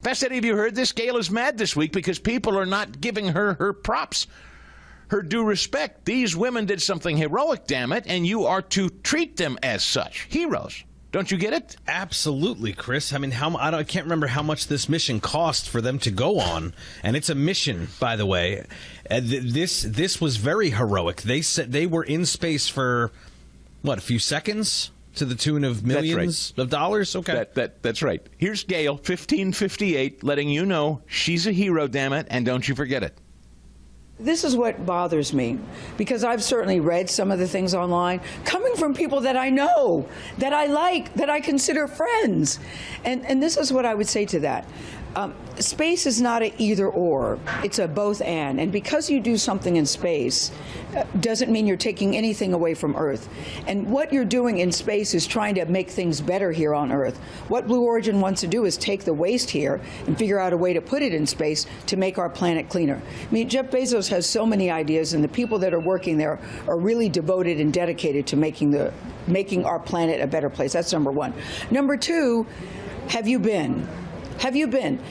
Best any of you heard this? Gail is mad this week because people are not giving her her props, her due respect. These women did something heroic, damn it, and you are to treat them as such. Heroes. Don't you get it? Absolutely, Chris. I mean, I can't remember how much this mission cost for them to go on, and it's a mission, by the way. This was very heroic. They said they were in space for what, a few seconds, to the tune of millions of dollars. Okay, that's right. Here's Gail, 1558, letting you know she's a hero, damn it, and don't you forget it. This is what bothers me, because I've certainly read some of the things online coming from people that I know, that I like, that I consider friends. And this is what I would say to that. Space is not an either or, it's a both and because you do something in space doesn't mean you're taking anything away from Earth. And what you're doing in space is trying to make things better here on Earth. What Blue Origin wants to do is take the waste here and figure out a way to put it in space to make our planet cleaner. I mean, Jeff Bezos has so many ideas, and the people that are working there are really devoted and dedicated to making our planet a better place. That's number one. Number two, have you been? Have you been?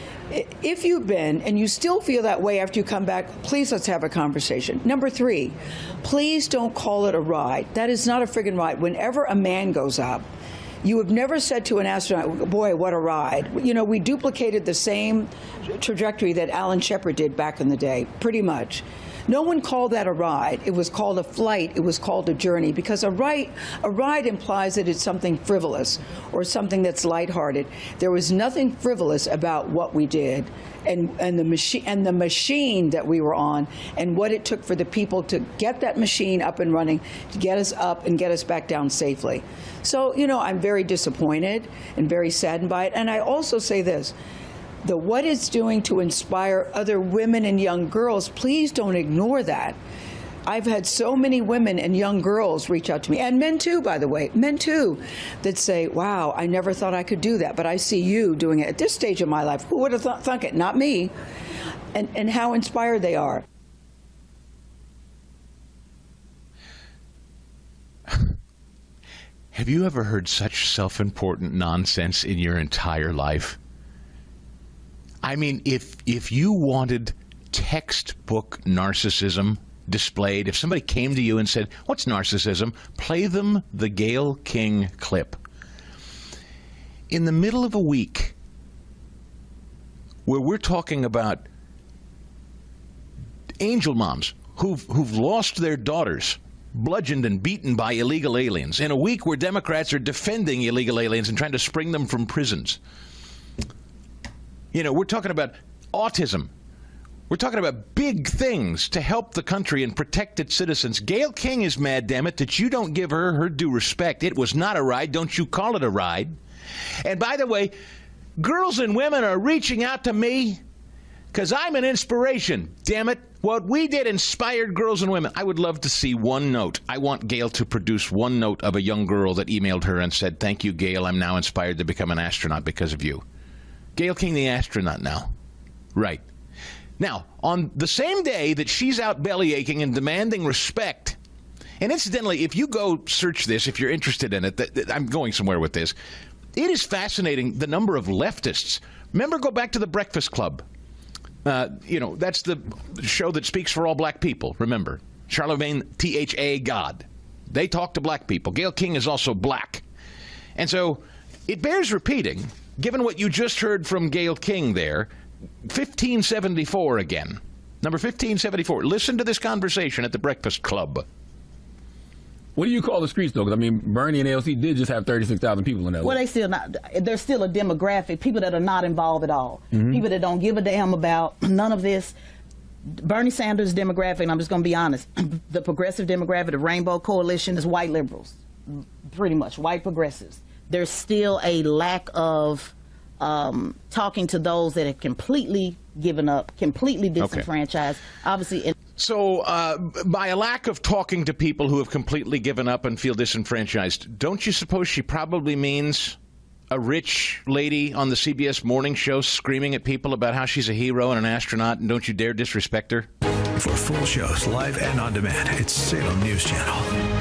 If you've been and you still feel that way after you come back, please let's have a conversation. Number three, please don't call it a ride. That is not a friggin' ride. Whenever a man goes up, you have never said to an astronaut, boy, what a ride. You know, we duplicated the same trajectory that Alan Shepard did back in the day, pretty much. No one called that a ride. It was called a flight. It was called a journey, because a ride implies that it's something frivolous or something that's lighthearted. There was nothing frivolous about what we did and the machine that we were on, and what it took for the people to get that machine up and running, to get us up and get us back down safely. So, you know, I'm very disappointed and very saddened by it. And I also say this. What it's doing to inspire other women and young girls, please don't ignore that. I've had so many women and young girls reach out to me, and men too, by the way, men too, that say, wow, I never thought I could do that, but I see you doing it at this stage of my life. Who would have thunk it? Not me. And how inspired they are. Have you ever heard such self-important nonsense in your entire life? I mean, if you wanted textbook narcissism displayed, if somebody came to you and said, what's narcissism? Play them the Gayle King clip. In the middle of a week where we're talking about angel moms who've lost their daughters, bludgeoned and beaten by illegal aliens, in a week where Democrats are defending illegal aliens and trying to spring them from prisons. You know, we're talking about autism. We're talking about big things to help the country and protect its citizens. Gayle King is mad, damn it, that you don't give her her due respect. It was not a ride. Don't you call it a ride. And by the way, girls and women are reaching out to me because I'm an inspiration. Damn it. What we did inspired girls and women. I would love to see one note. I want Gail to produce one note of a young girl that emailed her and said, thank you, Gail. I'm now inspired to become an astronaut because of you. Gayle King, the astronaut now. Right. Now, on the same day that she's out bellyaching and demanding respect, and incidentally, if you go search this, if you're interested in it, I'm going somewhere with this, it is fascinating the number of leftists. Remember, go back to the Breakfast Club. You know, that's the show that speaks for all black people, remember. Charlemagne T.H.A. God. They talk to black people. Gayle King is also black. And so it bears repeating, given what you just heard from Gayle King there, 1574 again. Number 1574. Listen to this conversation at the Breakfast Club. What do you call the streets, though? Because, I mean, Bernie and AOC did just have 36,000 people in that. Well, there's still a demographic, people that are not involved at all. People that don't give a damn about none of this. Bernie Sanders' demographic, and I'm just going to be honest, the progressive demographic, the Rainbow Coalition, is white liberals, pretty much, white progressives. There's still a lack of talking to those that have completely given up, completely disenfranchised. Okay. Obviously. So by a lack of talking to people who have completely given up and feel disenfranchised, don't you suppose she probably means a rich lady on the CBS morning show screaming at people about how she's a hero and an astronaut, and don't you dare disrespect her? For full shows, live and on demand, it's Salem News Channel.